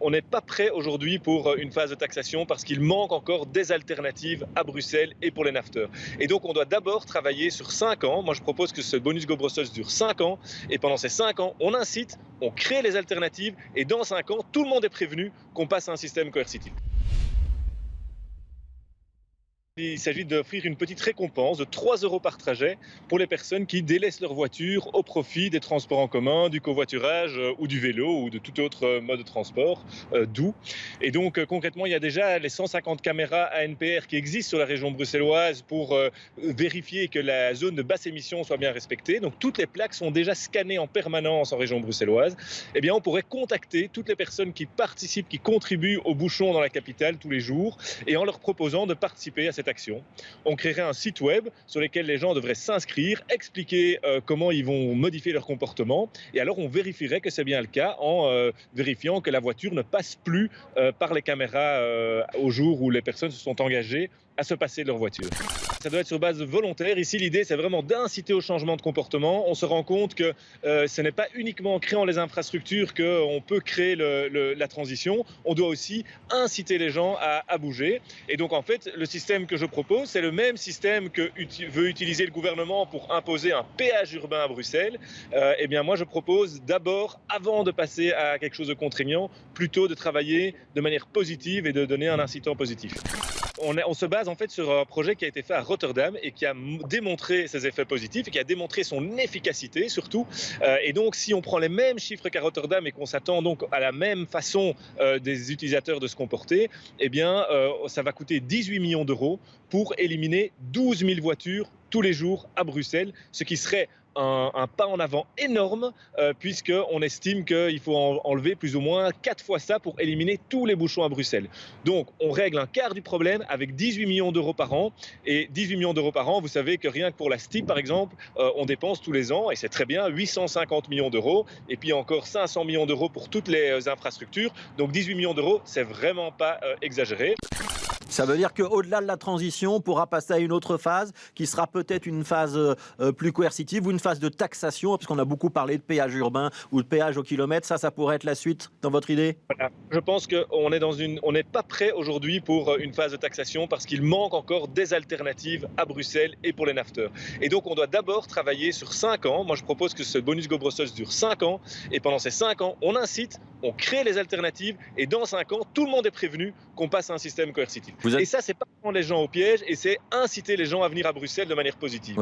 On n'est pas prêt aujourd'hui pour une phase de taxation parce qu'il manque encore des alternatives à Bruxelles et pour les nafteurs. Et donc on doit d'abord travailler sur 5 ans. Moi je propose que ce bonus Go Brussels dure 5 ans et pendant ces 5 ans, on incite, on crée les alternatives et dans 5 ans, tout le monde est prévenu qu'on passe à un système coercitif. Il s'agit d'offrir une petite récompense de 3 € par trajet pour les personnes qui délaissent leur voiture au profit des transports en commun, du covoiturage ou du vélo ou de tout autre mode de transport doux. Et donc concrètement, il y a déjà les 150 caméras ANPR qui existent sur la région bruxelloise pour vérifier que la zone de basse émission soit bien respectée. Donc toutes les plaques sont déjà scannées en permanence en région bruxelloise. Eh bien, on pourrait contacter toutes les personnes qui participent, qui contribuent aux bouchons dans la capitale tous les jours et en leur proposant de participer à cette action. On créerait un site web sur lequel les gens devraient s'inscrire, expliquer comment ils vont modifier leur comportement et alors on vérifierait que c'est bien le cas en vérifiant que la voiture ne passe plus par les caméras au jour où les personnes se sont engagées à se passer de leur voiture. Ça doit être sur base volontaire. Ici, l'idée, c'est vraiment d'inciter au changement de comportement. On se rend compte que ce n'est pas uniquement en créant les infrastructures qu'on peut créer la transition. On doit aussi inciter les gens à bouger. Et donc, en fait, le système que je propose, c'est le même système que veut utiliser le gouvernement pour imposer un péage urbain à Bruxelles. Eh bien, moi, je propose d'abord, avant de passer à quelque chose de contraignant, plutôt de travailler de manière positive et de donner un incitant positif. On se base en fait sur un projet qui a été fait à Rotterdam et qui a démontré ses effets positifs et qui a démontré son efficacité surtout. Et donc si on prend les mêmes chiffres qu'à Rotterdam et qu'on s'attend donc à la même façon des utilisateurs de se comporter, eh bien ça va coûter 18 millions d'euros pour éliminer 12 000 voitures tous les jours à Bruxelles, ce qui serait un pas en avant énorme puisqu'on estime qu'il faut enlever plus ou moins 4 fois ça pour éliminer tous les bouchons à Bruxelles. Donc on règle un quart du problème avec 18 millions d'euros par an. Et 18 millions d'euros par an, vous savez que rien que pour la STIP par exemple, on dépense tous les ans, et c'est très bien, 850 millions d'euros et puis encore 500 millions d'euros pour toutes les infrastructures. Donc 18 millions d'euros, c'est vraiment pas exagéré. Ça veut dire qu'au-delà de la transition, on pourra passer à une autre phase qui sera peut-être une phase plus coercitive ou une phase de taxation, parce qu'on a beaucoup parlé de péage urbain ou de péage au kilomètre. Ça pourrait être la suite dans votre idée ? Voilà. Je pense qu'on n'est pas prêt aujourd'hui pour une phase de taxation parce qu'il manque encore des alternatives à Bruxelles et pour les nafteurs. Et donc on doit d'abord travailler sur 5 ans. Moi je propose que ce bonus Go Brussels dure 5 ans et pendant ces 5 ans, on incite, on crée les alternatives et dans 5 ans, tout le monde est prévenu qu'on passe à un système coercitif. Et ça, c'est pas prendre les gens au piège et c'est inciter les gens à venir à Bruxelles de manière positive.